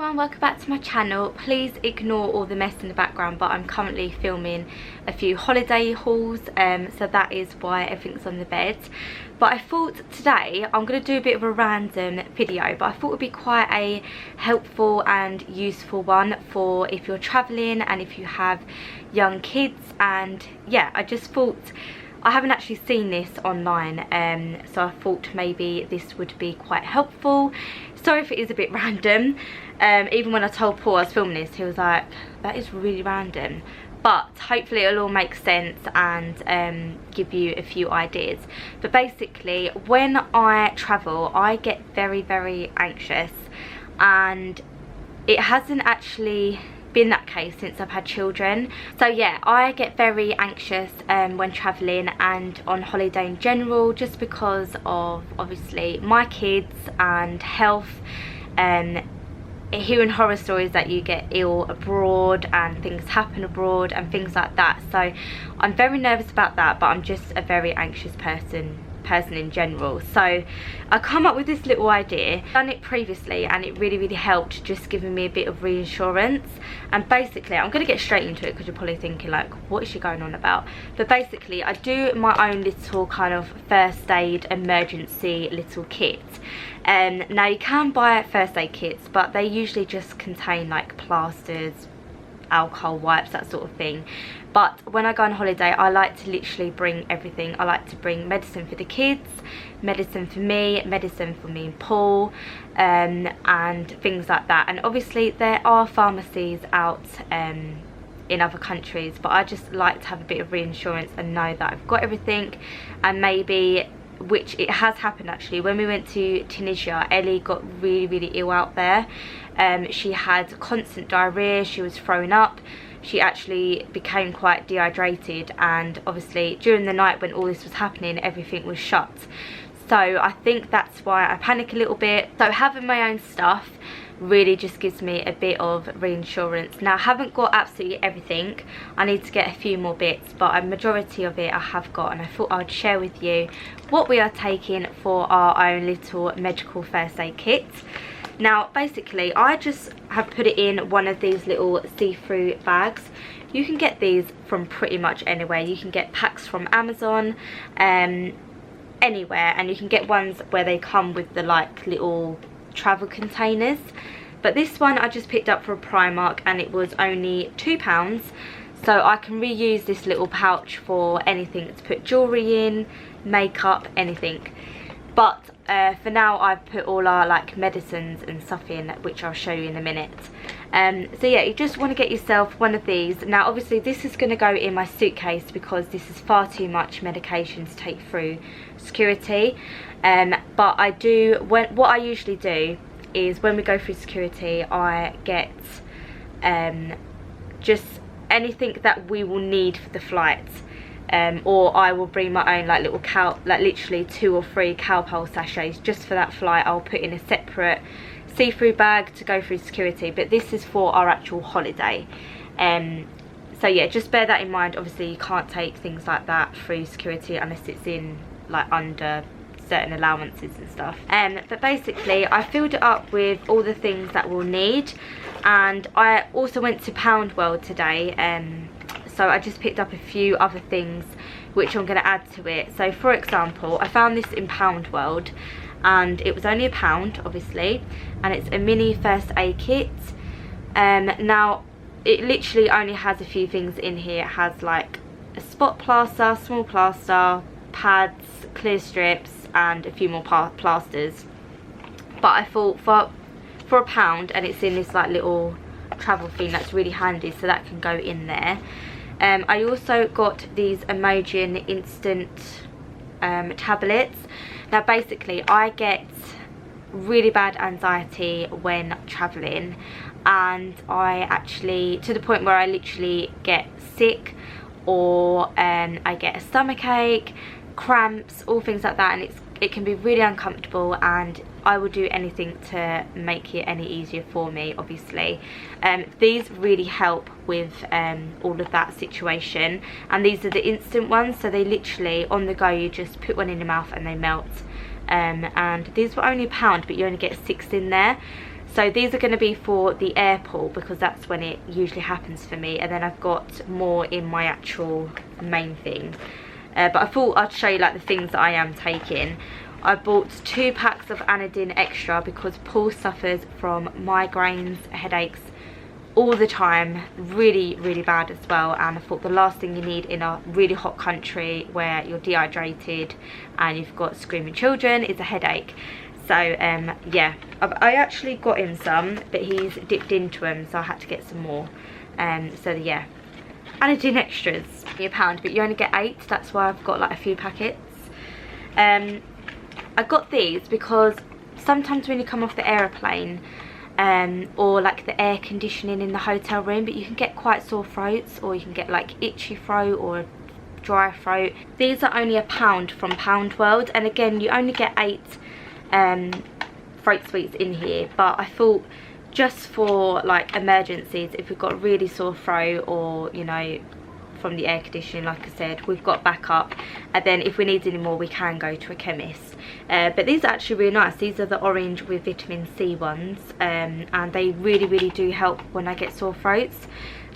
everyone, welcome back to my channel. Please ignore all the mess in the background, but I'm currently filming a few holiday hauls, so that is why everything's on the bed. But I thought today I'm going to do a bit of a random video, but I thought it would be quite a helpful and useful one for if you're travelling and if you have young kids. And yeah, I just thought, I haven't actually seen this online, so I thought maybe this would be quite helpful. Sorry if it is a bit random. Even when I told Paul I was filming this, he was like, that is really random. But hopefully it'll all make sense and give you a few ideas. But basically, when I travel, I get very, very anxious. And it hasn't actually been that case since I've had children. So yeah, I get very anxious when traveling and on holiday in general, just because of obviously my kids and health, hearing horror stories that you get ill abroad and things happen abroad and things like that. So I'm very nervous about that, but I'm just a very anxious person in general. So I come up with this little idea. I've done it previously and it really helped, just giving me a bit of reassurance. And basically, I'm going to get straight into it because you're probably thinking like, what is she going on about? But basically, I do my own little kind of first aid emergency little kit. Now you can buy first aid kits, but they usually just contain like plasters, alcohol wipes, that sort of thing. But when I go on holiday, I like to literally bring everything. I like to bring medicine for the kids, medicine for me and Paul, and things like that. And obviously there are pharmacies out in other countries, but I just like to have a bit of reassurance and know that I've got everything. And maybe, which it has happened actually, when we went to Tunisia, Ellie got really ill out there. She had constant diarrhea, she was throwing up, she actually became quite dehydrated, and obviously during the night when all this was happening, everything was shut. So I think that's why I panic a little bit. So having my own stuff really just gives me a bit of reassurance. Now I haven't got absolutely everything, I need to get a few more bits, but a majority of it I have got, and I thought I would share with you what we are taking for our own little medical first aid kit. Now basically, I just have put it in one of these little see-through bags. You can get these from pretty much anywhere. You can get packs from Amazon, anywhere, and you can get ones where they come with the like little travel containers. But this one I just picked up for a Primark and it was only £2, so I can reuse this little pouch for anything to put jewellery in, makeup, anything. But for now I've put all our like medicines and stuff in, which I'll show you in a minute. So yeah, you just want to get yourself one of these. Now obviously this is going to go in my suitcase because this is far too much medication to take through security. But I do, what I usually do is when we go through security, I get just anything that we will need for the flight. Or I will bring my own like little like literally 2 or 3 Calpol sachets just for that flight. I'll put in a separate see-through bag to go through security, but this is for our actual holiday. So yeah, just bear that in mind. Obviously you can't take things like that through security unless it's in like under certain allowances and stuff. But basically I filled it up with all the things that we'll need, and I also went to Pound World today, so I just picked up a few other things which I'm going to add to it. So for example, I found this in Pound World and it was only £1 obviously, and it's a mini first aid kit. Now it literally only has a few things in here. It has like a spot plaster, small plaster, pads, clear strips and a few more plasters. But I thought for £1, and it's in this like little travel thing, that's really handy, so that can go in there. I also got these Emotion instant tablets. Now basically I get really bad anxiety when traveling, and I actually, to the point where I literally get sick, or I get a stomach ache, cramps, all things like that, and it can be really uncomfortable, and I will do anything to make it any easier for me, obviously. These really help with all of that situation, and these are the instant ones, so they literally on the go, you just put one in your mouth and they melt. And these were only £1, but you only get 6 in there. So these are going to be for the airport because that's when it usually happens for me, and then I've got more in my actual main thing. But I thought I'd show you like the things that I am taking. I bought 2 packs of Anadin Extra because Paul suffers from migraines, headaches all the time, really bad as well, and I thought the last thing you need in a really hot country where you're dehydrated and you've got screaming children is a headache. So yeah, I actually got him some, but he's dipped into them, so I had to get some more. So yeah, Anadin Extras, £1, but you only get 8, that's why I've got like a few packets. I got these because sometimes when you come off the aeroplane, or like the air conditioning in the hotel room, but you can get quite sore throats, or you can get like itchy throat or dry throat. These are only £1 from Pound World, and again you only get 8 throat sweets in here, but I thought just for like emergencies, if we've got a really sore throat, or you know, from the air conditioning, like I said, we've got backup, and then if we need any more we can go to a chemist. But these are actually really nice. These are the orange with vitamin C ones, and they really do help when I get sore throats.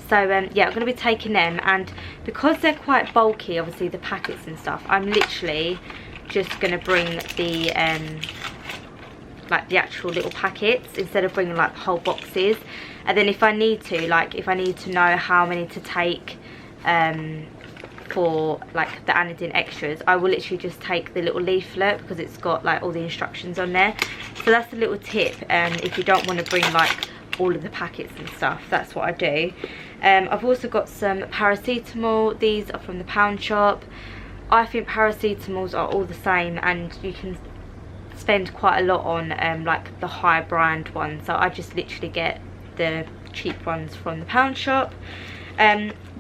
So yeah, I'm going to be taking them, and because they're quite bulky, obviously the packets and stuff, I'm literally just going to bring the like the actual little packets instead of bringing like the whole boxes. And then if I need to, like if I need to know how many to take for like the Anadin Extras, I will literally just take the little leaflet because it's got like all the instructions on there. So that's a little tip, if you don't want to bring like all of the packets and stuff, that's what I do. I've also got some paracetamol. These are from the Pound Shop. I think paracetamols are all the same, and you can spend quite a lot on like the high brand ones, so I just literally get the cheap ones from the Pound Shop.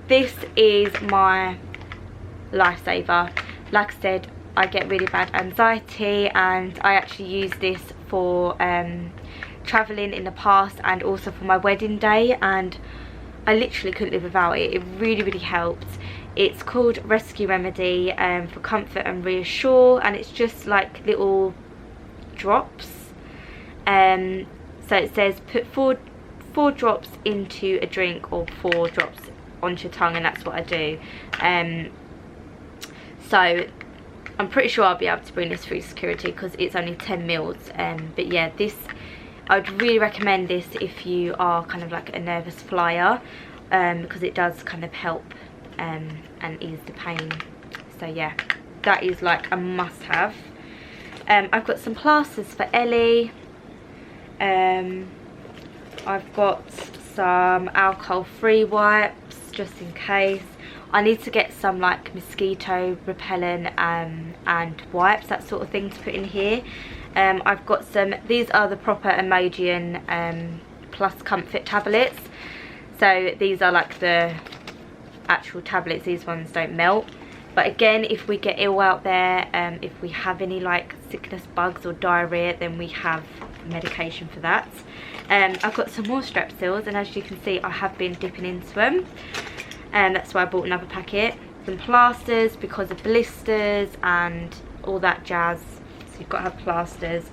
This is my lifesaver. Like I said, I get really bad anxiety, and I actually use this for travelling in the past and also for my wedding day, and I literally couldn't live without it. It really helped. It's called Rescue Remedy, for comfort and reassure, and it's just like little drops. So it says put four drops into a drink, or 4 drops onto your tongue, and that's what I do. So I'm pretty sure I'll be able to bring this through security because it's only 10 mils. But yeah, this, I would really recommend this if you are kind of like a nervous flyer, because it does kind of help and ease the pain. So yeah, that is like a must have. I've got some plasters for Ellie. I've got some alcohol free wipes just in case. I need to get some like mosquito repellent and wipes, that sort of thing, to put in here. I've got some, these are the proper Emojian Plus Comfort tablets. So these are like the actual tablets, these ones don't melt. But again, if we get ill out there, if we have any like sickness bugs or diarrhea, then we have medication for that. I've got some more Strepsils, and as you can see, I have been dipping into them, and that's why I bought another packet. Some plasters because of blisters and all that jazz, so you've got to have plasters.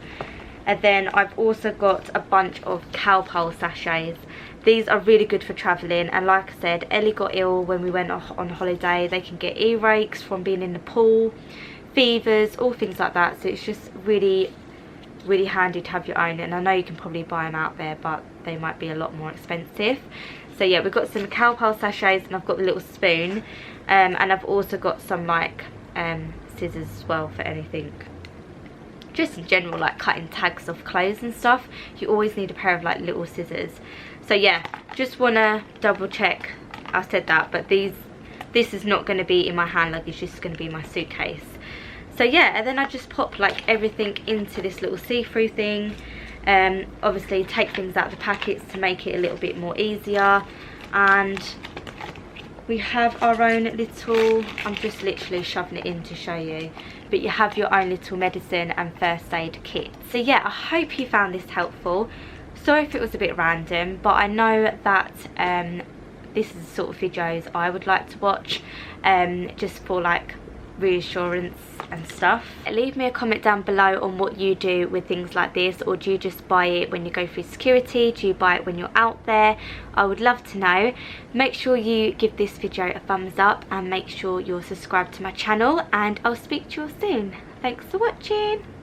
And then I've also got a bunch of Calpol sachets. These are really good for travelling, and like I said, Ellie got ill when we went on holiday. They can get earaches from being in the pool, fevers, all things like that, so it's just really handy to have your own. And I know you can probably buy them out there, but they might be a lot more expensive. So yeah, we've got some Calpol sachets, and I've got the little spoon, and I've also got some like scissors as well for anything, just in general, like cutting tags off clothes and stuff. You always need a pair of like little scissors. So yeah, just want to double check I said that, but this is not going to be in my hand luggage, this is going to be in my suitcase. So yeah, and then I just pop like everything into this little see-through thing. Obviously take things out of the packets to make it a little bit more easier. And we have our own little, I'm just literally shoving it in to show you, but you have your own little medicine and first aid kit. So yeah, I hope you found this helpful. Sorry if it was a bit random, but I know that this is the sort of videos I would like to watch, just for like reassurance and stuff. Leave me a comment down below on what you do with things like this, or do you just buy it when you go through security? Do you buy it when you're out there? I would love to know. Make sure you give this video a thumbs up and make sure you're subscribed to my channel, and I'll speak to you all soon. Thanks for watching.